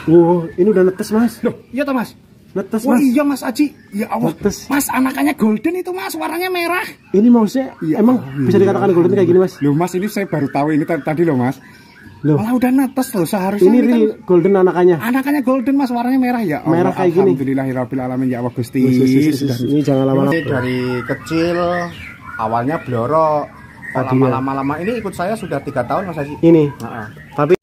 Ini udah netes mas. Loh, iya toh mas? Netes Wah mas. iya mas Aji. Ya Allah. Netes. Mas anakannya golden itu mas, warnanya merah. Ini maksudnya emang bisa dikatakan golden kayak gini mas? Loh mas, ini saya baru tahu ini tadi loh mas. Loh. Malah udah netes loh seharusnya. Ini real golden anakannya. Anakannya golden mas, warnanya merah ya. Merah kayak gini. Alhamdulillahirabbil alamin ya Allah Gusti. Ini jangan lama-lama. Dari kecil awalnya blorok. Lama-lama ini ikut saya sudah 3 tahun mas Aji. Ini. Tapi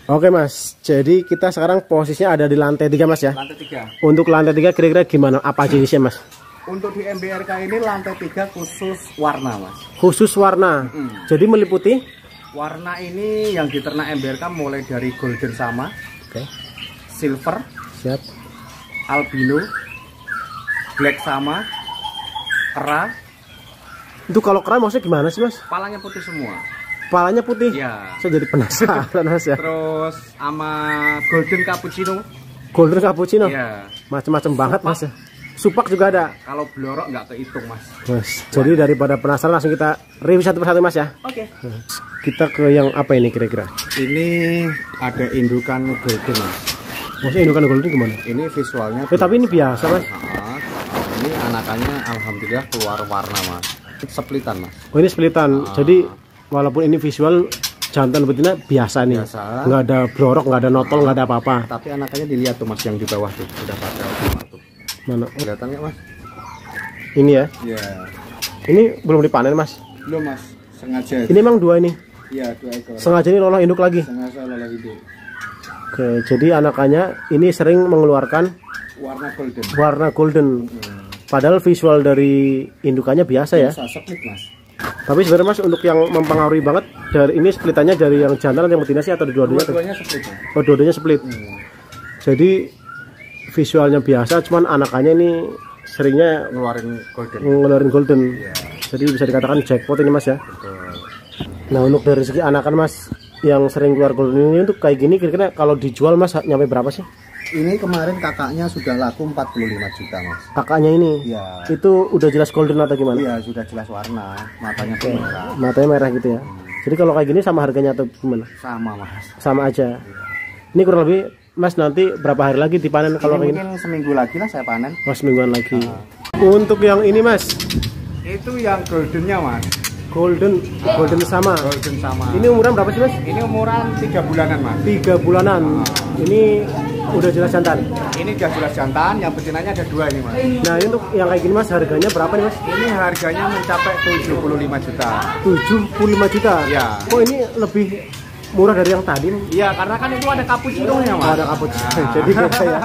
oke mas, jadi kita sekarang posisinya ada di lantai 3 mas ya. Lantai 3. Untuk lantai 3 kira-kira gimana? Apa jenisnya mas? Untuk di MBRK ini lantai 3 khusus warna mas. Khusus warna. Jadi meliputi warna ini yang diternak MBRK mulai dari golden sama, silver, siap, albino, black sama, kera. Itu kalau kera maksudnya gimana sih mas? Kepalanya putih semua. Kepalanya putih. Ya. Saya jadi penasaran mas ya. Terus sama golden cappuccino. Golden cappuccino. Iya. Macam-macam banget mas ya. Supak juga ada. Kalau blorok nggak kehitung mas. Mas, jadi daripada penasaran langsung kita review satu persatu mas ya. Oke. Kita ke yang apa ini kira-kira? Ini ada indukan golden mas. Maksudnya indukan golden gimana? Ini visualnya. Tapi ini biasa mas. Ini anakannya alhamdulillah keluar warna mas. Splitan mas. Oh ini splitan. Jadi walaupun ini visual jantan betina biasa nih. Biasa. Nggak ada blorok, nggak ada notol, nggak ada apa-apa. Tapi anakannya dilihat tuh mas yang di bawah tuh udah pada tuh. Mana? Kelihatan nggak mas? Ini ya. Iya. Ini belum dipanen mas. Belum mas. Sengaja. Ini emang 2 ini. Iya 2 ekor. Sengaja ini lolos induk lagi. Sengaja lolos induk. Oke, jadi anakannya ini sering mengeluarkan Warna golden. warna golden. Padahal visual dari indukannya biasa ya. Biasa split mas. Tapi sebenarnya mas untuk yang mempengaruhi banget dari ini splitannya dari yang jantan atau yang betina sih atau dua-duanya? Dua-duanya split mas. Oh dua-duanya split. Jadi visualnya biasa, cuman anakannya ini seringnya ngeluarin golden. Iya. Jadi bisa dikatakan jackpot ini mas ya. Betul. Nah untuk dari segi anakan mas yang sering keluar golden ini untuk kayak gini kira-kira kalau dijual mas nyampe berapa sih? Ini kemarin kakaknya sudah laku 45 juta mas. Kakaknya ini? Iya. Itu udah jelas golden atau gimana? Iya sudah jelas warna, matanya pun merah. Matanya merah gitu ya. Jadi kalau kayak gini sama harganya atau gimana? Sama mas. Sama aja. Ini kurang lebih mas nanti berapa hari lagi dipanen kalau kayak gini? Mungkin seminggu lagi lah saya panen. Oh semingguan lagi. Untuk yang ini mas? Itu yang goldennya mas. Golden sama. Golden sama. Ini umuran berapa sih mas? Ini umuran 3 bulanan mas. 3 bulanan. Ini udah jelas jantan. Ini udah jelas jantan, yang betinanya ada 2 ini mas. Nah ini untuk yang kayak gini mas harganya berapa nih mas? Ini harganya mencapai 75 juta. 75 juta? Iya. Kok ini lebih murah dari yang tadi? Iya karena kan itu ada cappuccino-nya mas. Oh, ada cappuccino. Jadi beda ya.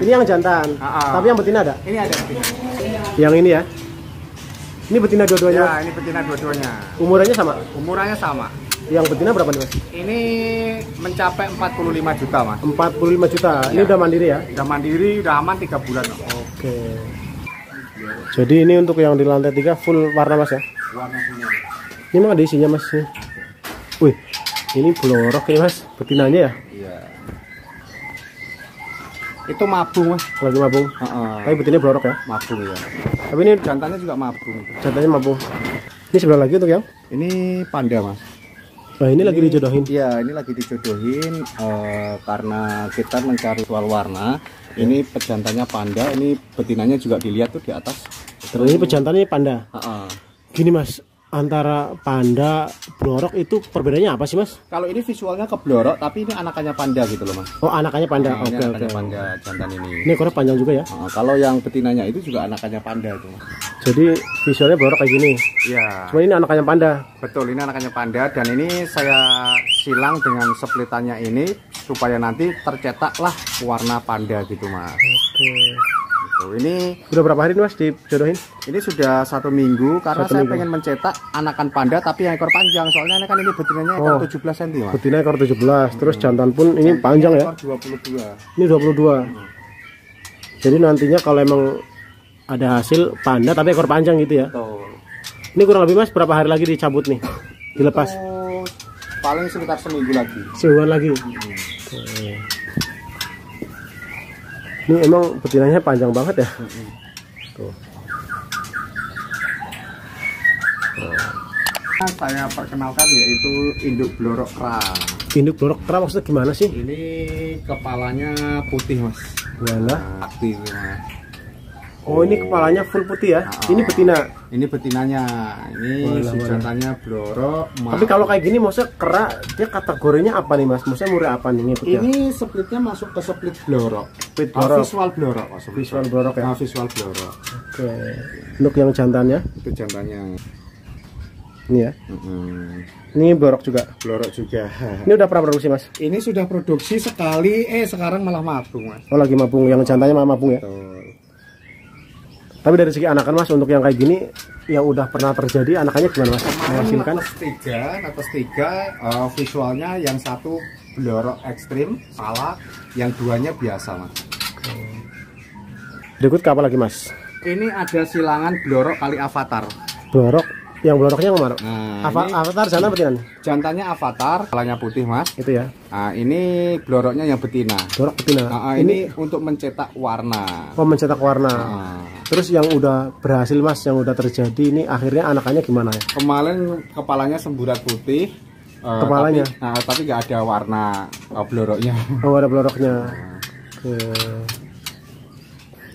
Ini yang jantan. Tapi yang betina ada? Ini ada betina. Yang ini ya? Ini betina dua-duanya? Ya ini betina dua-duanya. Umurannya sama? Umurannya sama. Yang betina berapa nih mas? Ini mencapai 45 juta mas. 45 juta. Ini udah mandiri ya? Udah mandiri, udah aman 3 bulan. Oke. Jadi ini untuk yang di lantai 3 full warna mas ya? Warna punya. Ini emang ada isinya mas? Wih, ini blorok ya mas, betinanya ya? Iya. Itu mabung mas. Lagi mabung? Tapi betinanya blorok ya? Mabung ya. Tapi ini Jantannya juga mabung. jantannya mabung. Ini sebelah lagi untuk yang? Ini panda mas. Nah ini lagi dijodohin? Iya ini lagi dijodohin karena kita mencari soal warna. Ini pejantannya panda, ini betinanya juga dilihat tuh di atas. Terus ini pejantannya panda? Gini mas, antara panda, blorok itu perbedaannya apa sih mas? Kalau ini visualnya ke blorok, tapi ini anakannya panda gitu loh mas. Oh anakannya panda, Ini oke. anakannya panda jantan ini. Ini ekornya panjang juga ya? Kalau yang betinanya itu juga anakannya panda itu mas. Jadi visualnya blorok kayak gini? Iya. Cuma ini anakannya panda? Betul, ini anakannya panda dan ini saya silang dengan splitannya ini supaya nanti tercetaklah warna panda gitu mas. Oke. Ini udah berapa hari nih mas dijodohin? Ini sudah 1 minggu karena saya pengen minggu. mencetak anakan panda tapi yang ekor panjang soalnya kan ini betinanya ekor 17 cm mas. Betina ekor 17 terus jantan pun ini panjang ya? Ekor 22. Ini 22. Jadi nantinya kalau emang ada hasil panda tapi ekor panjang gitu ya? Betul. Ini kurang lebih mas berapa hari lagi dicabut nih? Dilepas? Paling sekitar seminggu lagi. Semingguan lagi? Oke. Ini emang betinanya panjang banget ya? Tuh. Saya perkenalkan yaitu induk blorok kera. Induk blorok kera maksudnya gimana sih? Ini kepalanya putih mas. Walah. Aktif mas. Oh ini kepalanya full putih ya? Ini betina. Ini betinanya. Ini si jantannya blorok. Tapi kalau kayak gini maksudnya kera dia kategorinya apa nih mas? Maksudnya murid apa nih ngikutnya? Ini splitnya masuk ke split blorok. Split blorok. Visual blorok mas. Visual blorok ya? Visual blorok. Oke. Untuk yang jantannya? Itu jantannya. Ini ya? Ini blorok juga? Blorok juga. Ini udah pernah produksi mas? Ini sudah produksi sekali, sekarang malah mabung mas. Oh lagi mabung, yang jantannya malah mabung ya? Betul. Tapi dari segi anakan mas, untuk yang kayak gini yang udah pernah terjadi, anakannya gimana mas? Menghasilkan netes tiga, visualnya yang satu blorok ekstrim, salah, yang duanya biasa mas. Berikut ke apa lagi mas? Ini ada silangan blorok kali avatar. Blorok, yang bloroknya yang mana? Nah, avatar jantan betina? Jantannya avatar, kepalanya putih mas. Itu ya? Nah, ini bloroknya yang betina. Blorok betina. Ini untuk mencetak warna. Oh mencetak warna. Terus yang udah berhasil mas, yang udah terjadi ini akhirnya anakannya gimana ya? Kemarin kepalanya semburat putih. Kepalanya? Tapi nggak ada warna bloroknya. Oh ada bloroknya. Oke.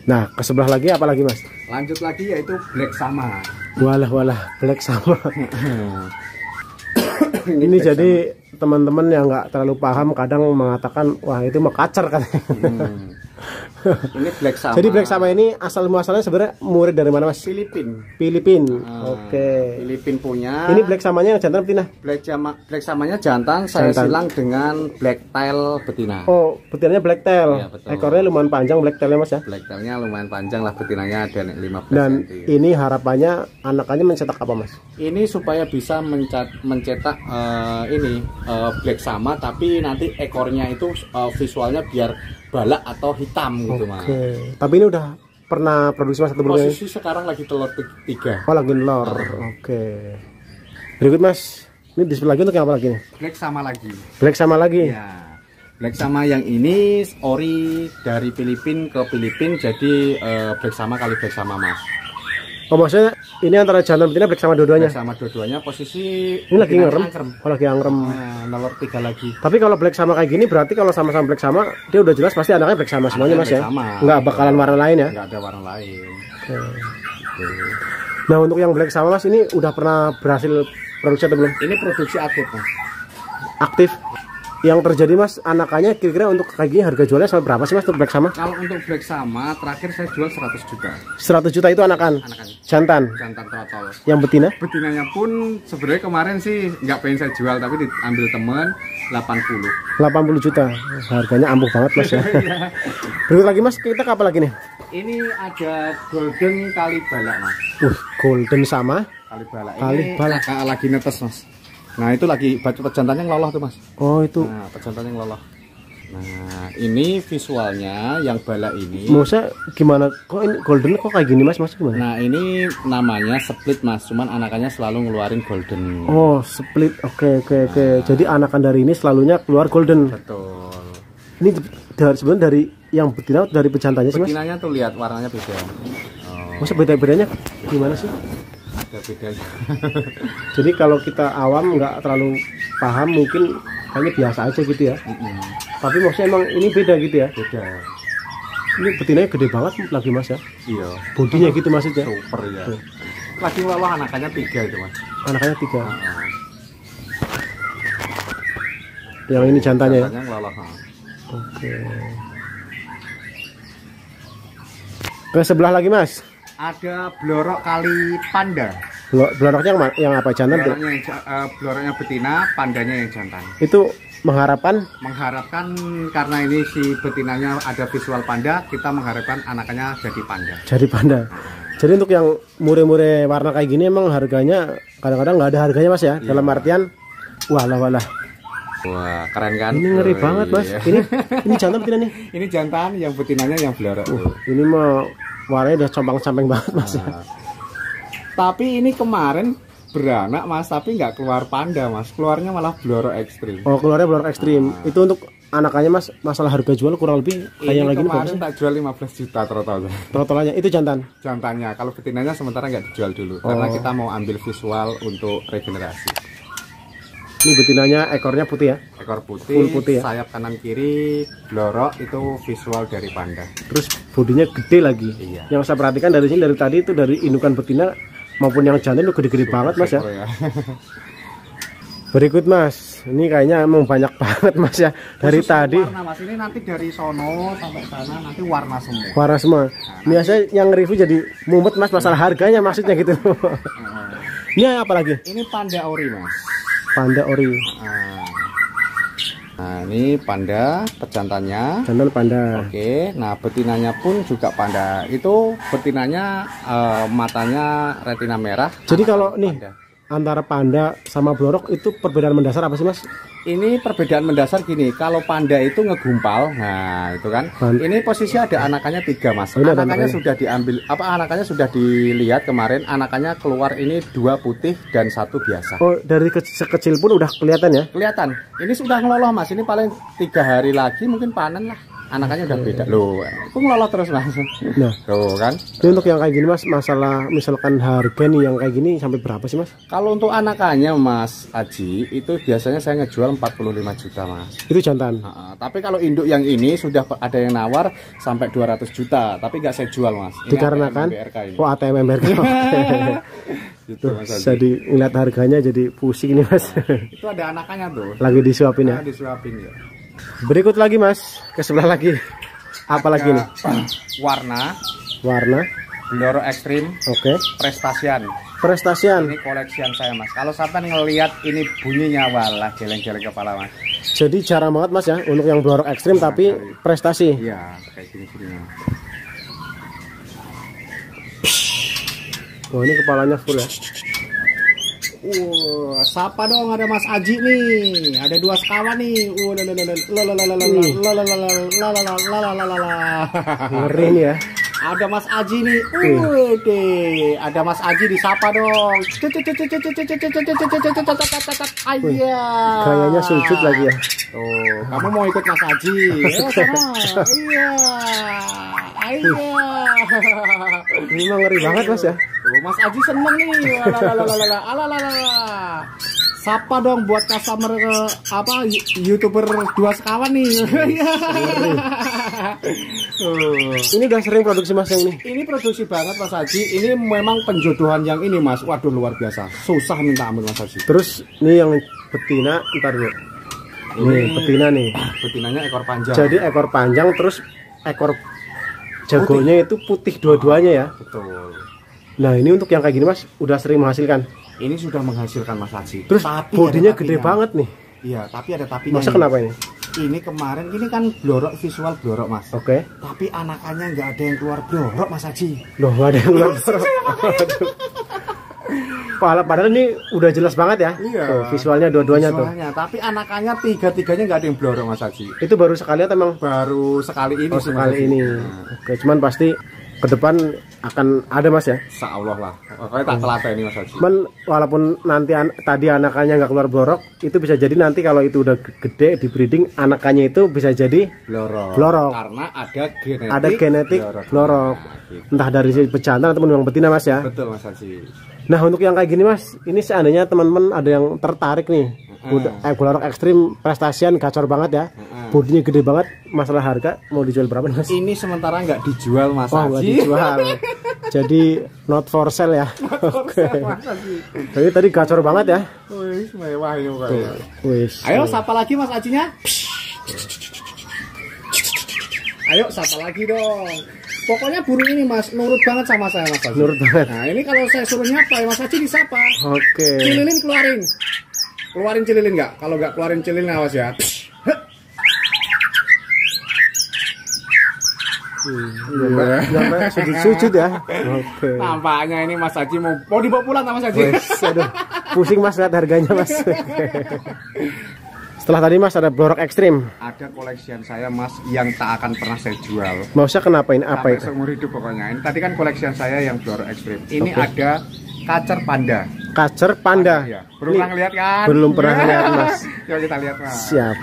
Nah ke sebelah lagi apa lagi mas? Lanjut lagi yaitu black sama. Walah black sama. Ini jadi teman-teman yang nggak terlalu paham kadang mengatakan wah itu mah kacer katanya. Ini black sama. Jadi black sama ini asal muasalnya sebenarnya murid dari mana mas? Filipin. Oke. Filipin punya. Ini black samanya yang jantan betina? Black samanya jantan. Saya silang dengan black tail betina. Oh betinanya black tail. Ya, betul. Ekornya lumayan panjang black tailnya mas ya? Black tailnya lumayan panjang lah, betinanya ada 15 Dan cm. ini harapannya anakannya mencetak apa mas? Ini supaya bisa mencetak black sama, tapi nanti ekornya itu visualnya biar balak atau hitam gitu mas. Tapi ini udah pernah produksi mas satu bulan? Posisi sekarang lagi telur 3. Oh lagi telur. Oke. Berikut mas, ini di sebelah lagi untuk yang apa lagi nih? Black sama lagi. Black sama lagi? Ya. Black sama yang ini ori dari Filipin ke Filipin, jadi black sama kali black sama mas. Oh maksudnya ini antara jantan betina black sama dua-duanya? Black sama dua-duanya, posisi ini lagi ngerem? Oh lagi angrem. Telur 3 lagi. Tapi kalau black sama kayak gini berarti kalau sama-sama black sama dia udah jelas pasti anaknya black sama semuanya mas ya? Nggak bakalan warna lain ya? Nggak ada warna lain. Nah untuk yang black sama mas ini udah pernah berhasil produksi atau belum? Ini produksi aktif mas. Aktif? Yang terjadi mas anakannya kira-kira untuk kayak gini harga jualnya sampai berapa sih mas untuk black sama? Kalau untuk black sama terakhir saya jual 100 juta. 100 juta itu anakan? Jantan? Jantan trotol. Yang betina? Betinanya pun sebenarnya kemarin sih nggak pengen saya jual, tapi diambil temen 80 juta. Harganya ampuh banget mas ya. Berikut lagi mas, kita ke apa lagi nih? Ini ada golden kalibala mas. Golden sama? Kalibala. Ini lagi netes mas. Nah itu lagi pejantannya ngeloloh tuh mas. Oh itu. Nah pejantannya ngeloloh. Nah ini visualnya yang bala ini. Maksudnya gimana? Kok ini golden kok kayak gini mas? Maksudnya gimana? Nah ini namanya split mas. Cuman anakannya selalu ngeluarin golden. Oh split. Oke. Jadi anakan dari ini selalunya keluar golden. Betul. Ini sebenarnya dari yang betina atau dari pejantannya sih mas? Betinanya tuh lihat warnanya beda. Maksudnya bedanya gimana sih? Ada bedanya. Jadi kalau kita awam nggak terlalu paham mungkin kayaknya biasa aja gitu ya. Tapi maksudnya emang ini beda gitu ya? Beda. Ini betinanya gede banget lagi mas ya? Iya. Bodinya gitu maksudnya? Super ya. Lagi ngelolah anakannya 3 itu mas. Anakannya 3. Yang ini jantannya ya? Jantannya ngelolah. Oke. Ke sebelah lagi mas? Ada blorok kali panda. Bloroknya yang apa? Jantan? Bloroknya betina, pandanya yang jantan. Itu mengharapkan karena ini si betinanya ada visual panda, kita mengharapkan anakannya jadi panda. Jadi panda. Jadi untuk yang mure-mure warna kayak gini emang harganya kadang-kadang nggak ada harganya mas ya? Iya. Dalam artian walah. Wah keren kan? Ini ngeri banget mas. Ini jantan betina nih? Ini jantan, yang betinanya yang blorok. Ini mah warnanya udah compang-camping banget mas ya. Tapi ini kemarin beranak mas, tapi nggak keluar panda mas, keluarnya malah blorok ekstrim. Oh keluarnya blorok ekstrim. Itu untuk anakannya Mas, masalah harga jual kurang lebih kayak yang lagi kemarin tak jual 15 juta total. Totalnya itu jantan. Jantannya, kalau betinanya sementara nggak dijual dulu karena kita mau ambil visual untuk regenerasi. Ini betinanya ekornya putih ya? Ekor putih, full putih ya? sayap kanan kiri, blorok itu visual dari panda. Terus bodinya gede lagi. Iya. Yang saya perhatikan dari sini, dari tadi itu dari indukan betina maupun yang jantan itu gede-gede banget Mas ya. Berikut Mas, ini kayaknya emang banyak banget Mas ya. Dari khusus tadi warna Mas, ini nanti dari sono sampai sana nanti warna semua. warna semua. Biasanya yang review jadi mumet Mas, masalah harganya maksudnya gitu. Ini apa lagi? Ini panda ori Mas. Panda ori. Nah ini panda pejantannya. Jantan panda. Oke, nah betinanya pun juga panda. Itu betinanya matanya retina merah. Jadi kalau nih panda. antara panda sama blorok itu perbedaan mendasar apa sih Mas? Ini perbedaan mendasar gini, kalau panda itu ngegumpal, nah itu kan. Ini posisi ada anakannya 3 Mas. Oh, anakannya sudah diambil, anakannya sudah dilihat kemarin. Anakannya keluar ini 2 putih dan 1 biasa. Oh, dari sekecil pun udah kelihatan ya? Kelihatan. Ini sudah ngeloloh Mas. Ini paling 3 hari lagi mungkin panen lah. Anakannya udah beda loh. Aku ngeloloh terus Mas. Nah, tuh kan. Ini untuk yang kayak gini Mas, masalah misalkan harga nih yang kayak gini sampai berapa sih Mas? Kalau untuk anakannya Mas Aji itu biasanya saya ngejual 45 juta Mas. Itu jantan. Tapi kalau induk yang ini sudah ada yang nawar sampai 200 juta, tapi nggak saya jual Mas. Ini dikarenakan oh ATM MBRK. Gitu, Mas Aji. Jadi ngeliat harganya jadi pusing nih Mas. Itu ada anakannya tuh. Lagi disuapin ya. Disuapin ya. Berikut lagi Mas, ke sebelah lagi. Apa lagi nih? Warna blorok ekstrim. Oke. Prestasian. Ini koleksian saya Mas. Kalau sampai ngelihat ini bunyinya walah geleng-geleng kepala Mas. Jadi jarang banget Mas ya untuk yang blorok ekstrim tapi prestasi. Iya, kayak gini-gini. Oh, ini kepalanya full ya. Siapa dong, ada Mas Aji nih, ada 2 sekawan nih. Ngeri nih ya. Ada Mas Aji nih. Ada Mas Aji disapa dong. Ayah. Gayanya sujud lagi ya. Tuh, kamu mau ikut Mas Aji? Iya. Ini mah ngeri banget Mas ya. Tuh, Mas Aji seneng nih. Sapa dong buat customer YouTuber 2 sekawan nih. Ini udah sering produksi Mas yang ini. Ini produksi banget Mas Haji. Ini memang penjodohan yang ini Mas. Waduh luar biasa. Susah minta ampun Mas Haji. Terus ini yang betina, ntar dulu. Ini betina nih. Betinanya ekor panjang. Jadi ekor panjang terus ekor jagonya itu putih dua-duanya ya. Betul. Nah ini untuk yang kayak gini Mas, udah sering menghasilkan. Ini sudah menghasilkan Mas Haji. Terus tapi bodinya gede banget nih. Iya, tapi ada tapinya. Masa kenapa ini? Ini kemarin ini kan blorok, visual blorok Mas. Oke. Tapi anakannya nggak ada yang keluar blorok Mas Haji. Loh, nggak ada yang keluar blorok. Padahal ini udah jelas banget ya. Iya. Tuh, visualnya dua-duanya tuh. Tapi anakannya tiga-tiganya nggak ada yang blorok Mas Haji. Itu baru sekali atau emang? Baru sekali ini. Oh, sekali ini. Oke, cuman pasti ke depan akan ada Mas ya. Insya Allah lah. Pokoknya tak telatih ini Mas Haji. Cuman walaupun nanti tadi anakannya nggak keluar blorok, itu bisa jadi nanti kalau itu udah gede di breeding anakannya itu bisa jadi blorok. Karena ada ada genetik blorok. Gitu. Entah dari si pejantan ataupun yang betina Mas ya. Betul Mas Haji. Nah untuk yang kayak gini Mas, ini seandainya teman-teman ada yang tertarik nih, blorok ekstrim prestasian gacor banget ya, bodinya gede banget, masalah harga mau dijual berapa Mas? Ini sementara nggak dijual Mas Haji. Nggak dijual. Jadi not for sale ya. Oke. Jadi tadi gacor banget ya. Wih, mewah ini pokoknya. Ayo sapa lagi Mas Hajinya. Ayo sapa lagi dong. Pokoknya burung ini Mas nurut banget sama saya Mas Haji. Nurut banget. Nah ini kalau saya suruh nyapa ya Mas Haji disapa. Oke. Cililin keluarin. Keluarin cililin nggak? Kalau nggak keluarin cililin awas ya. Sujud-sujud ya. Oke. Nampaknya ini Mas Haji mau dibawa pulang sama Mas Haji. Aduh, pusing Mas lihat harganya Mas. Setelah tadi Mas ada blorok ekstrim. Ada koleksian saya Mas yang tak akan pernah saya jual. Maksudnya kenapa ini? Apa itu? Seumur hidup pokoknya. Ini tadi kan koleksian saya yang blorok ekstrim. Ini ada kacer panda. Kacer panda. Ya. Belum pernah lihat kan? Belum pernah lihat Mas. Yuk kita lihat Mas. Siap.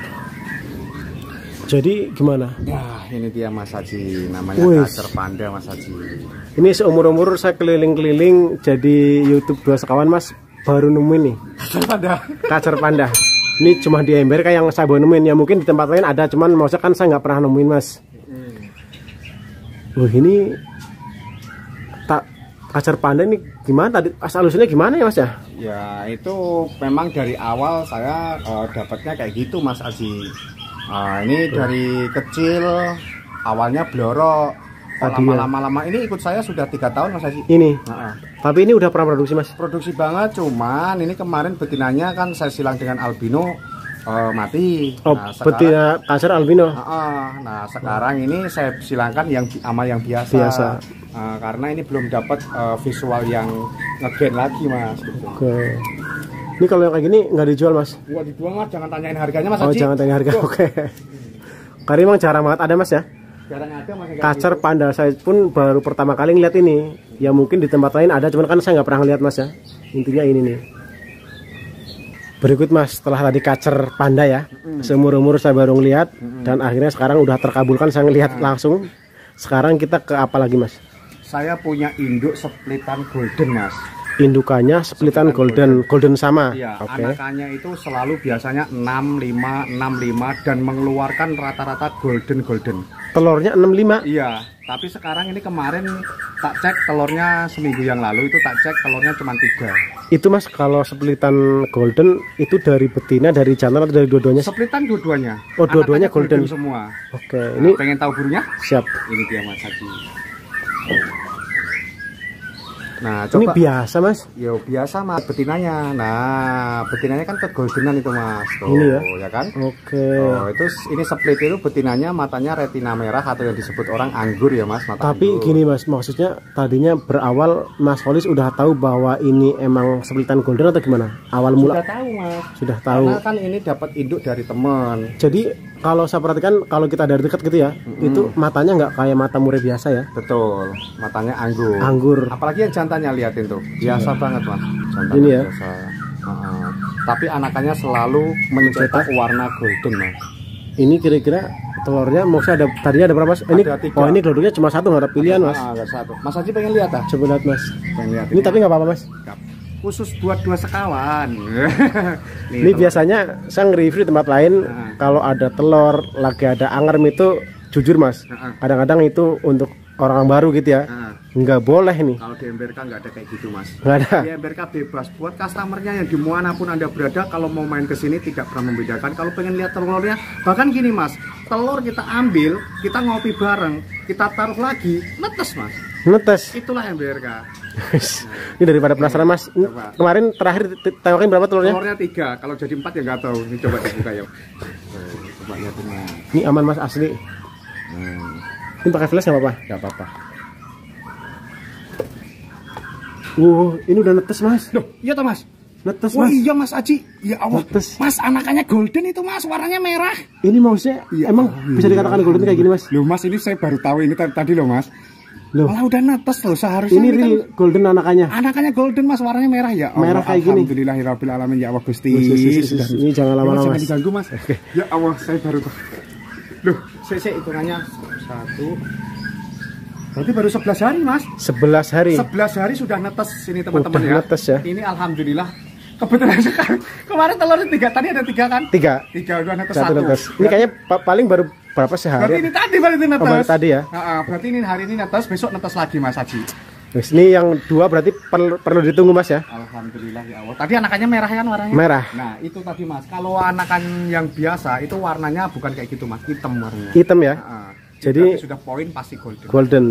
Jadi gimana? Ya, ini dia Mas Haji, namanya Wih. kacer panda Mas Haji. Ini seumur-umur saya keliling-keliling jadi YouTube 2 sekawan Mas, baru nemuin nih Kacer panda. kacer panda. Ini cuma di Amerika yang saya baru nemuin, ya mungkin di tempat lain ada, cuman maksudnya kan saya nggak pernah nemuin Mas. Ini kacer panda ini gimana tadi asal usulnya gimana ya Mas ya? Ya, itu memang dari awal saya dapatnya kayak gitu Mas Haji. Ini dari kecil awalnya blorok. Lama-lama ini ikut saya sudah 3 tahun Mas Haji. Ini. Tapi ini udah pernah produksi Mas? Produksi banget, cuman ini kemarin betinanya kan saya silang dengan albino mati. Oh, Nah, betina kacer albino. Nah, sekarang ini saya silangkan yang sama yang biasa. Karena ini belum dapat visual yang ngegen lagi Mas. Gitu. Oke. Ini kalau yang kayak gini nggak dijual Mas? Nggak dijual Mas, jangan tanyain harganya Mas Oh, Haji. jangan tanya harga. Oke. Karena emang jarang banget ada Mas ya. Jarang ada Mas. Kacer panda saya pun baru pertama kali ngeliat ini. Ya mungkin di tempat lain ada, cuman kan saya nggak pernah ngeliat Mas ya. Intinya ini nih. Berikut Mas, setelah tadi kacer panda ya, seumur-umur saya baru ngeliat dan akhirnya sekarang udah terkabulkan saya ngelihat langsung. Sekarang kita ke apa lagi Mas? Saya punya induk splitan golden Mas. Indukannya splitan golden sama. Iya, Oke. anakannya itu selalu biasanya 65 dan mengeluarkan rata-rata golden. Telurnya 65. Iya, tapi sekarang ini kemarin tak cek telurnya seminggu yang lalu itu tak cek telurnya cuma 3. Itu Mas kalau splitan golden itu dari betina, dari jantan atau dari dua-duanya? Splitan dua-duanya. Oh, dua-duanya Anakannya golden semua. Oke, Nah, ini pengen tahu burunya? siap. Ini dia Mas Haji. Nah, Ini coba. biasa Mas. Yo biasa Mas betinanya. Nah, betinanya kan kegoldenan itu Mas. Tuh, Ini ya kan? Oke. Oh, itu ini split itu betinanya matanya retina merah atau yang disebut orang anggur ya Mas, mata Tapi anggur. gini Mas, maksudnya tadinya berawal Mas Holis udah tahu bahwa ini emang splitan golden atau gimana? Awal mula Sudah tahu Mas. sudah tahu. Karena kan ini dapat induk dari teman. Jadi kalau saya perhatikan kalau kita dari dekat gitu ya, itu matanya nggak kayak mata murai biasa ya? Betul, matanya anggur. Anggur. Apalagi yang jantannya liatin tuh, biasa banget Mas. Jantannya Ini ya? biasa. Tapi anakannya selalu mencetak warna golden Mas. Ini kira-kira telurnya maksudnya ada tadinya ada berapa Mas? Ini Ada 3. oh ini gelodoknya cuma satu nggak ada pilihan Mas. Ada satu. Mas Haji pengen lihat ah? Coba lihat Mas. Pengen lihat. Ini tapi nggak apa-apa Mas. Khusus buat 2 sekawan. Ini biasanya saya nge-review di tempat lain kalau ada telur lagi ada angerm itu jujur Mas. Kadang-kadang itu untuk orang baru gitu ya. Nggak boleh nih. Kalau di MBRK nggak ada kayak gitu Mas. Nggak ada. Di MBRK bebas buat customernya yang dimanapun Anda berada, kalau mau main ke sini tidak pernah membedakan. Kalau pengen lihat telurnya, bahkan gini Mas, telur kita ambil, kita ngopi bareng, kita taruh lagi, netes Mas. Netes. Itulah MBRK. Ini daripada penasaran Mas. Ini Coba. kemarin terakhir tengokin berapa telurnya? Telurnya 3, kalau jadi 4 ya nggak tahu. Ini coba dibuka ya. Coba lihat ini. Ini aman Mas asli. Ini pakai flash nggak apa-apa? Nggak apa-apa. Ini udah netes Mas. Loh, iya toh Mas? Netes Wah Mas. iya Mas Aji. Ya Allah. Netes. Mas anakannya golden itu Mas, warnanya merah. Ini maksudnya emang bisa dikatakan golden kayak gini Mas? Loh Mas, ini saya baru tahu ini tadi loh Mas. Loh, Malah udah netes loh, seharusnya ini kita- real golden anakannya. Anakannya golden Mas, warnanya merah ya. Merah kayak gini. Alhamdulillahirabbil alamin ya Allah Gusti. Sudah, ini jangan lama-lama Jangan Mas. diganggu Mas. Ya Allah, saya baru tahu. Loh, saya hitungannya 1. Berarti baru 11 hari Mas. 11 hari. 11 hari sudah netes ini teman-teman Udah ya. netes ya. Ini alhamdulillah. Kebetulan sekali. Kemarin telurnya 3, tadi ada 3 kan? 3. 3 udah netes Satu 1. netes. Ini kayaknya paling baru berapa Berarti sehari? ini tadi baru itu netes. Oh, baru tadi ya. Berarti ini hari ini netes, besok netes lagi Mas Haji. Terus ini yang 2 berarti perlu ditunggu Mas ya. Alhamdulillah ya Allah. Tadi anakannya merah kan warnanya? Merah. Nah, itu tadi Mas. Kalau anakan yang biasa itu warnanya bukan kayak gitu Mas, hitam warnanya. Hitam ya. Jadi- berarti sudah poin pasti golden. Golden.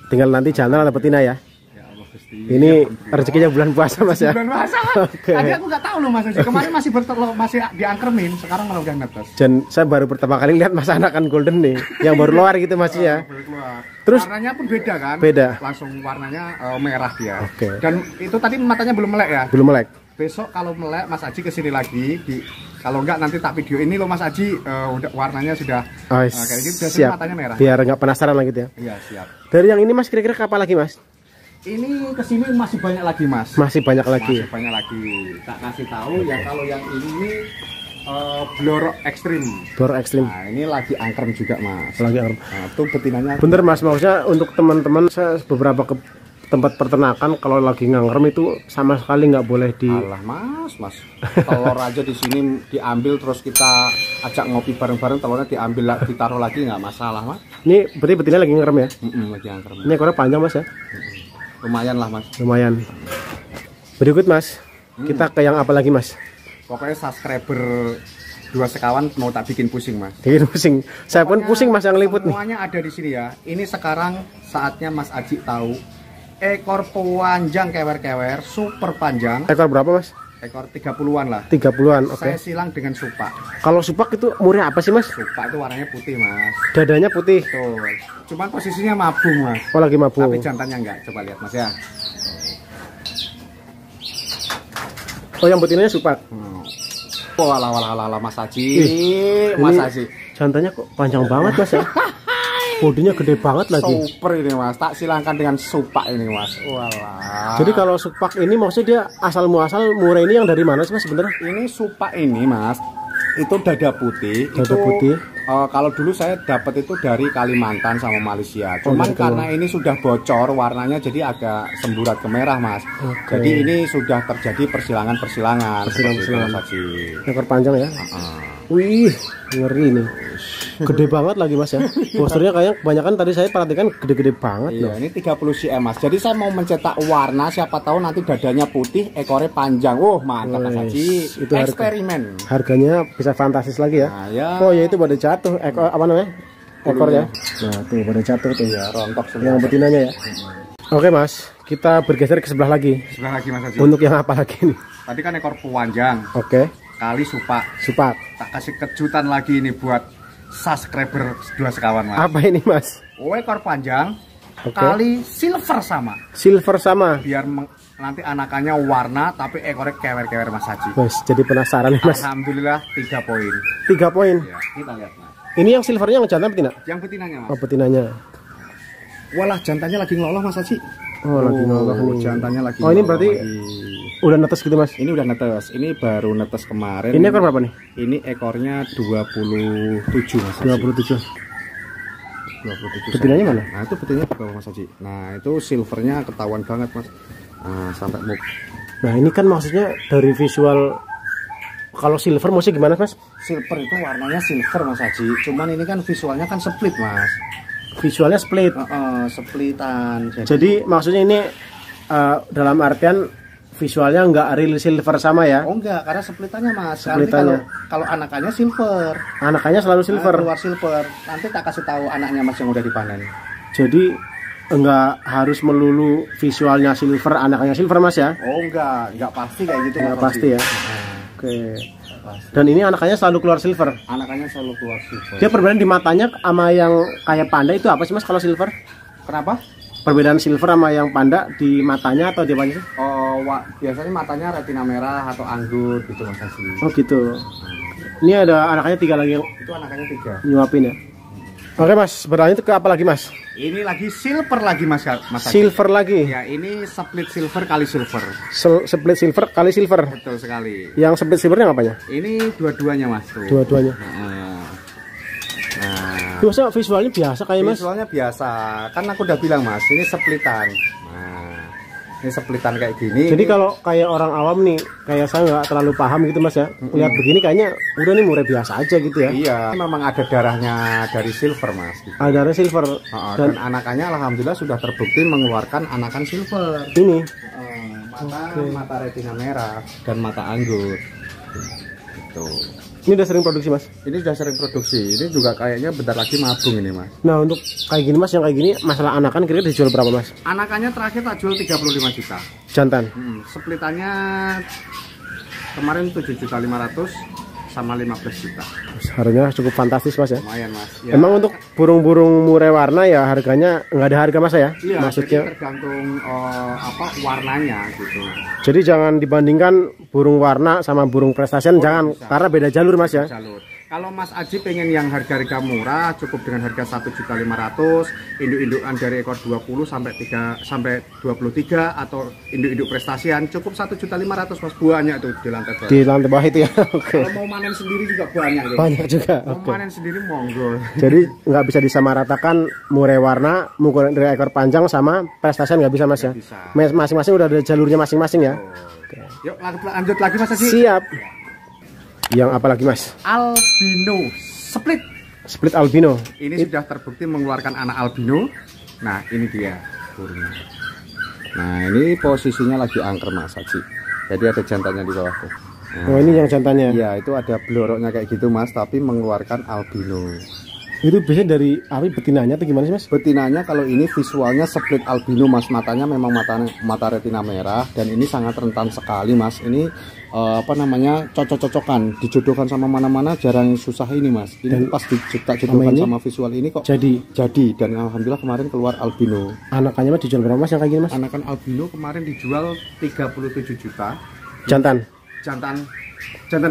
Tinggal nanti jantan atau betina ya. Ya Allah Gusti. Ini rezekinya bulan puasa Mas ya. Bulan puasa. Oke. Tadi aku nggak tahu loh Mas. Kemarin masih bertelur, masih diangkremin, sekarang malah udah netes. Dan saya baru pertama kali lihat Mas anakan golden nih, yang baru keluar gitu Mas ya. Baru keluar. Terus- warnanya pun beda kan? Beda. Langsung warnanya merah dia. Oke. Dan itu tadi matanya belum melek ya. Belum melek. Besok kalau melek Mas Aji kesini lagi kalau enggak nanti tak video ini loh Mas Aji udah warnanya sudah Oh, kayak gitu biasanya siap. matanya merah. Biar nggak penasaran lagi gitu ya. Iya siap. Dari yang ini Mas kira-kira kapan lagi Mas? Ini kesini masih banyak lagi Mas. Masih banyak lagi. Masih banyak lagi. Tak kasih tahu ya kalau yang ini Blorok ekstrim. Blorok ekstrim. Nah, ini lagi angkrem juga mas. Lagi angkrem. Nah, itu betinanya. Bener mas, maksudnya untuk teman-teman saya beberapa ke tempat peternakan kalau lagi ngangkrem itu sama sekali nggak boleh di. Alah mas, telur aja di sini diambil terus kita ajak ngopi bareng-bareng, telurnya diambil ditaruh lagi nggak masalah mas. Ini berarti betina lagi ngangkrem ya? Lagi angkrem. Ini ekornya panjang mas ya? Lumayan lah mas. Lumayan. Berikut mas, kita ke yang apa lagi mas? Pokoknya subscriber 2 sekawan mau tak bikin pusing mas. Bikin pusing. Saya pun pusing mas yang liput nih. Semuanya ada di sini ya. Ini sekarang saatnya Mas Aji tahu ekor panjang kewer-kewer super panjang. Ekor berapa mas? Ekor 30-an lah. 30-an, oke. Saya silang dengan supak. Kalau supak itu umurnya apa sih mas? Supak itu warnanya putih mas. Dadanya putih. Tuh. Cuman posisinya mabung mas. Oh lagi mabung. Tapi jantannya enggak. Coba lihat mas ya. Oh yang betinanya supak. Walah Mas Aji. Mas Aji. Jantannya kok panjang banget mas ya? Bodinya gede banget lagi. Super ini mas. Tak silangkan dengan supak ini mas. Walah. Jadi kalau supak ini maksudnya dia asal muasal murah ini yang dari mana sih mas sebenarnya? Ini supak ini mas. Itu dada putih. Dada putih. Kalau dulu saya dapat itu dari Kalimantan sama Malaysia. Cuman karena ini sudah bocor warnanya jadi agak semburat ke merah mas. Jadi ini sudah terjadi persilangan. Ekor panjang ya. Wih, ngeri nih. Gede banget lagi mas ya. Posturnya kayak kebanyakan tadi saya perhatikan gede-gede banget. Iya, loh. Ini 30 cm mas. Jadi saya mau mencetak warna, siapa tahu nanti dadanya putih, ekornya panjang. Mantap mas Haji. Itu eksperimen. Harganya bisa fantastis lagi ya. Nah, ya. Oh ya itu pada jatuh ekor apa namanya? Ekornya. Nah tuh pada jatuh tuh ya. Rontok semua. Yang betinanya ya. Oke mas, kita bergeser ke sebelah lagi. Sebelah lagi mas Haji. Untuk yang apa lagi nih? Tadi kan ekor panjang. Oke. Kali supak. Supak. Tak kasih kejutan lagi ini buat subscriber 2 sekawan mas. Apa ini mas? Ekor panjang kali silver sama. Silver sama. Biar nanti anakannya warna tapi ekornya kewer-kewer mas Haji. Mas, jadi penasaran nih mas. Alhamdulillah 3 poin. 3 poin. Ya, kita lihat mas. Ini yang silvernya yang jantan betina? Yang betinanya mas. Oh betinanya. Walah jantannya lagi ngeloloh mas Haji. Oh lagi ngeloloh nih. Jantannya lagi. Oh ini berarti udah netes gitu mas? Ini udah netes. Ini baru netes kemarin. Ini ekor berapa nih? Ini ekornya 27 mas Haji. 27. 27. Betinanya mana? Nah itu betinanya di bawah mas Haji. Nah itu silvernya ketahuan banget mas. Nah sampai muk. Nah ini kan maksudnya dari visual. Kalau silver maksudnya gimana mas? Silver itu warnanya silver mas Haji. Cuman ini kan visualnya kan split mas. Visualnya split. Splitan. Jadi maksudnya ini dalam artian visualnya nggak real silver sama ya? Oh enggak, karena splitannya mas. Splitannya. Kalau anakannya silver. Anakannya selalu silver. Keluar silver. Nanti tak kasih tahu anaknya mas yang udah dipanen. Jadi enggak harus melulu visualnya silver, anakannya silver mas ya? Oh enggak pasti kayak gitu. Enggak pasti ya. Oke. Dan ini anakannya selalu keluar silver. Anakannya selalu keluar silver. Dia perbedaan di matanya sama yang kayak panda itu apa sih mas kalau silver? Kenapa? Perbedaan silver sama yang panda di matanya atau di apa sih? Biasanya matanya retina merah atau anggur gitu mas Haji. Oh gitu. Ini ada anakannya 3 lagi yang Itu anakannya 3. nyuapin ya. Oke mas, berlanjut ke apa lagi mas? Ini lagi silver lagi mas Haji. Silver lagi. Ya ini split silver kali silver. Split silver kali silver. Betul sekali. Yang split silvernya apanya? Ini dua-duanya mas. Dua-duanya. Nah, biasa visualnya biasa kayak mas? Visualnya biasa, kan aku udah bilang mas, ini splitan. Nah, ini splitan kayak gini. Jadi kalau kayak orang awam nih, kayak saya nggak terlalu paham gitu mas ya, lihat begini kayaknya udah nih murah biasa aja gitu ya. Iya, memang ada darahnya dari silver mas. Gitu. Ada darah silver. Dan anakannya alhamdulillah sudah terbukti mengeluarkan anakan silver. Ini. Mata retina merah dan mata anggur. Gitu. Ini udah sering produksi mas? Ini sudah sering produksi. Ini juga kayaknya bentar lagi mabung ini mas. Nah untuk kayak gini mas, yang kayak gini masalah anakan kira-kira dijual berapa mas? Anakannya terakhir tak jual 35 juta. Jantan? Splitannya kemarin 7.500.000 sama 15 juta. Harganya cukup fantastis mas ya? Lumayan mas. Ya. Emang untuk burung-burung murai warna ya harganya nggak ada harga mas ya? Iya, maksudnya jadi tergantung warnanya gitu. Jadi jangan dibandingkan burung warna sama burung prestasian, jangan bisa. Karena beda jalur mas ya. Jalur. Kalau Mas Aji pengen yang harga-harga murah, cukup dengan harga 1.500.000, induk-indukan dari ekor 20 sampai 23 atau induk-induk prestasian cukup 1.500.000 Mas, banyak tuh di lantai bawah. Di lantai bawah itu ya. Oke. Kalau mau manen sendiri juga banyak tuh. Banyak juga. Mau manen sendiri monggo. Jadi nggak bisa disamaratakan murai warna, murai dari ekor panjang sama prestasian nggak bisa Mas ya. Masing-masing udah ada jalurnya masing-masing ya. Oke. Yuk lanjut lagi Mas Aji. Siap. Yang apa lagi Mas? Albino split. Split albino. Ini sudah terbukti mengeluarkan anak albino. Nah ini dia burungnya. Nah ini posisinya lagi angker Mas Aji. Jadi ada jantannya di bawah tuh. Nah, oh ini yang jantannya. Iya itu ada bloroknya kayak gitu Mas, tapi mengeluarkan albino. Itu biasanya dari betinanya atau gimana sih Mas? Betinanya kalau ini visualnya split albino Mas, matanya memang mata retina merah dan ini sangat rentan sekali Mas. Ini cocok-cocokan, dijodohkan sama mana-mana jarang susah ini Mas. Ini dan pas dijodohkan sama visual ini kok jadi dan alhamdulillah kemarin keluar albino. Anakannya Mas dijual berapa Mas yang kayak gini Mas? Anakan albino kemarin dijual 37 juta. Jantan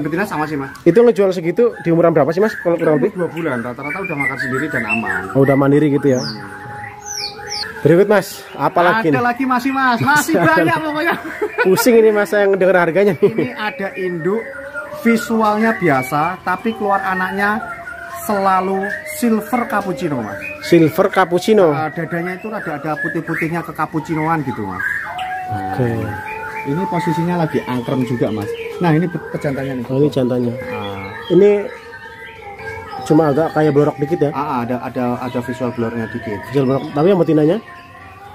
betina sama sih Mas. Itu ngejual segitu di umuran berapa sih Mas? Kalau kurang lebih 2 bulan, rata-rata udah makan sendiri dan aman. Oh, udah mandiri gitu ya. Berikut Mas, apa lagi? Ada lagi masih Mas, masih banyak pokoknya. Pusing ini Mas yang dengar harganya nih. Ini ada induk visualnya biasa, tapi keluar anaknya selalu silver cappuccino Mas. Silver cappuccino. Dadanya itu ada putih-putihnya ke cappuccinoan gitu Mas. Oke. Ini posisinya lagi angkrem juga Mas. Nah ini pejantannya nih. Oh ini jantannya. Ini cuma agak kayak blorok dikit ya. Ada visual blornya dikit. Visual blorok. Tapi yang betinanya?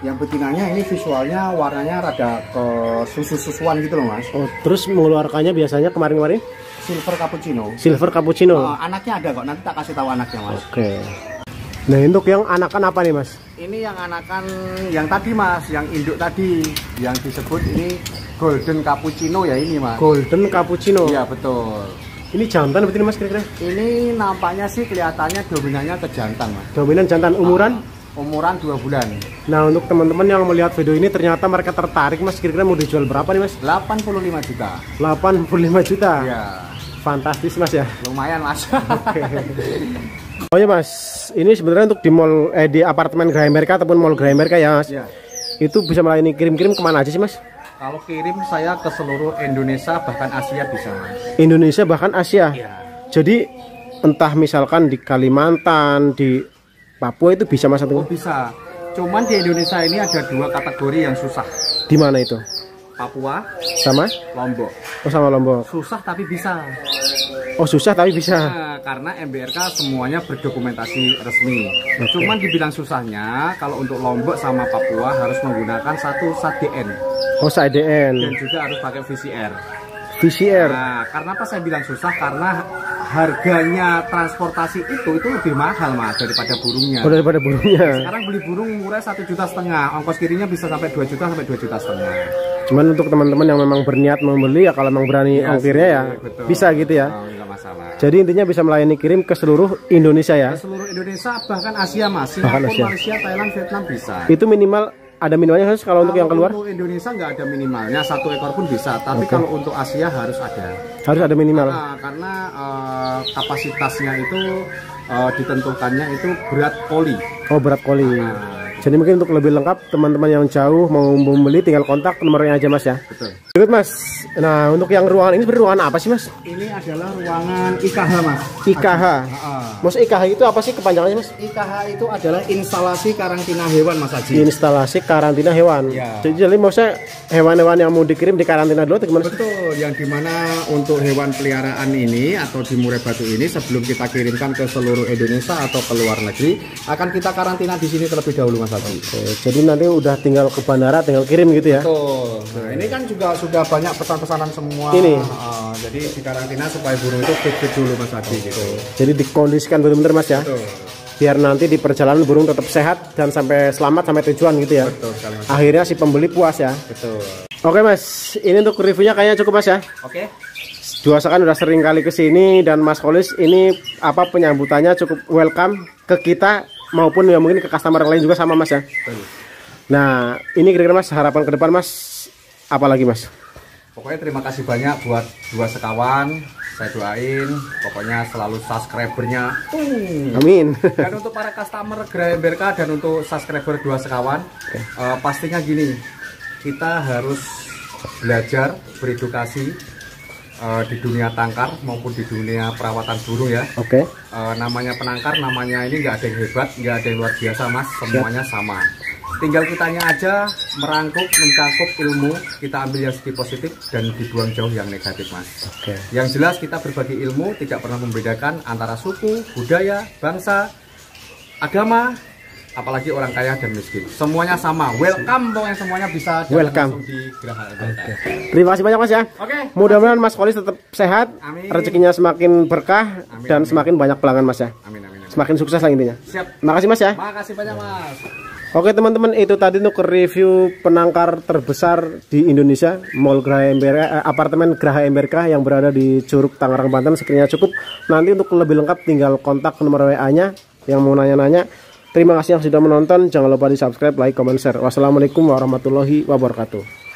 Yang betinanya ini visualnya warnanya rada ke susu-susuan gitu loh Mas. Oh terus mengeluarkannya biasanya kemarin-kemarin? Silver cappuccino. Silver cappuccino. Anaknya ada kok. Nanti tak kasih tahu anaknya Mas. Oke. Nah untuk yang anakan apa nih Mas? Ini yang anakan yang tadi Mas, yang induk tadi, yang disebut ini golden cappuccino ya ini Mas. Golden cappuccino. Iya betul. Ini jantan betul Mas kira-kira? Ini nampaknya sih kelihatannya dominannya ke jantan Mas. Dominan jantan umuran? Umuran 2 bulan. Nah untuk teman-teman yang melihat video ini ternyata mereka tertarik Mas, kira-kira mau dijual berapa nih Mas? 85 juta. 85 juta. Iya. Fantastis Mas ya. Lumayan Mas. Oke. Oh ya Mas, ini sebenarnya untuk di mall di apartemen Graha Amerika ataupun mall Graha Amerika ya Mas. Ya. Itu bisa melayani kirim-kirim kemana aja sih Mas? Kalau kirim saya ke seluruh Indonesia bahkan Asia bisa Mas. Indonesia bahkan Asia. Ya. Jadi entah misalkan di Kalimantan, di Papua itu bisa Mas atau? Oh bisa. Cuman di Indonesia ini ada 2 kategori yang susah. Di mana itu? Papua sama Lombok. Oh sama Lombok. Susah tapi bisa. Oh susah tapi bisa. Nah, karena MBRK semuanya berdokumentasi resmi. Okay. Cuman dibilang susahnya kalau untuk Lombok sama Papua harus menggunakan satu SADN. Oh SADN. Dan juga harus pakai VCR. VCR. Nah, karena apa saya bilang susah karena harganya transportasi itu lebih mahal Mas daripada burungnya. Oh, daripada burungnya. Sekarang beli burung murah 1,5 juta, ongkos kirinya bisa sampai 2 juta sampai 2,5 juta. Cuman untuk teman-teman yang memang berniat membeli ya kalau memang berani ongkirnya ya betul. Bisa gitu ya. Oh, enggak masalah. Jadi intinya bisa melayani kirim ke seluruh Indonesia ya. Ke seluruh Indonesia bahkan Asia Mas. Singapura, Malaysia, Thailand, Vietnam bisa. Itu minimal ada minimalnya harus kalau untuk yang keluar? Untuk Indonesia nggak ada minimalnya, 1 ekor pun bisa. Tapi kalau untuk Asia harus ada. Harus ada minimal. Karena kapasitasnya itu ditentukannya itu berat koli. Oh berat koli. Jadi mungkin untuk lebih lengkap teman-teman yang jauh mau membeli tinggal kontak nomornya aja Mas ya. Betul. Berikut Mas. Nah untuk yang ruangan ini sebenarnya ruangan apa sih Mas? Ini adalah ruangan IKH Mas. IKH. Maksud IKH itu apa sih kepanjangannya Mas? IKH itu adalah instalasi karantina hewan Mas Haji. Instalasi karantina hewan. Ya. Jadi maksudnya hewan-hewan yang mau dikirim di karantina dulu atau gimana? Betul. Yang dimana untuk hewan peliharaan ini atau di Murai Batu ini sebelum kita kirimkan ke seluruh Indonesia atau ke luar negeri akan kita karantina di sini terlebih dahulu Mas. Oke, jadi nanti udah tinggal ke bandara tinggal kirim gitu ya. Betul. Nah, ini kan juga sudah banyak pesan-pesanan semua. Ini. Jadi di karantina supaya burung itu fit dulu Mas Haji gitu. Jadi dikondisikan benar-benar Mas ya. Betul. Biar nanti di perjalanan burung tetap sehat dan sampai selamat sampai tujuan gitu ya. Betul sekali Mas. Akhirnya si pembeli puas ya. Betul. Oke Mas, ini untuk reviewnya kayaknya cukup Mas ya. Oke. Kan udah sering kali kesini dan Mas Kolis ini apa penyambutannya cukup welcome ke kita maupun ya mungkin ke customer lain juga sama Mas ya. Nah ini kira-kira Mas harapan ke depan Mas apa lagi Mas? Pokoknya terima kasih banyak buat dua sekawan Saya doain pokoknya selalu subscribernya Amin. dan untuk para customer Graha MBRK dan untuk subscriber Dua Sekawan, pastinya gini, kita harus belajar beredukasi di dunia tangkar maupun di dunia perawatan burung ya. Oke. Namanya penangkar, namanya ini nggak ada yang hebat, nggak ada yang luar biasa mas, semuanya sama. Tinggal kitanya aja merangkup, mencangkup ilmu, kita ambil yang segi positif dan dibuang jauh yang negatif mas. Oke. Yang jelas kita berbagi ilmu, tidak pernah membedakan antara suku, budaya, bangsa, agama, apalagi orang kaya dan miskin. Semuanya sama, welcome pokoknya semuanya bisa Welcome. langsung di Graha MBRK. Terima kasih banyak mas ya. Oke. Mudah-mudahan Mas Kholis tetap sehat, Amin. rezekinya semakin berkah Amin, dan amin. semakin banyak pelanggan mas ya. Amin, amin, amin. Semakin sukses lah intinya. Siap. Makasih mas ya. Makasih banyak mas. Oke teman-teman, itu tadi untuk review penangkar terbesar di Indonesia, Mall Graha MBRK, apartemen Graha MBRK yang berada di Curug Tangerang Banten. Sekiranya cukup, nanti untuk lebih lengkap tinggal kontak nomor WA-nya yang mau nanya-nanya. Terima kasih yang sudah menonton, jangan lupa di subscribe, like, comment, share. Wassalamualaikum warahmatullahi wabarakatuh.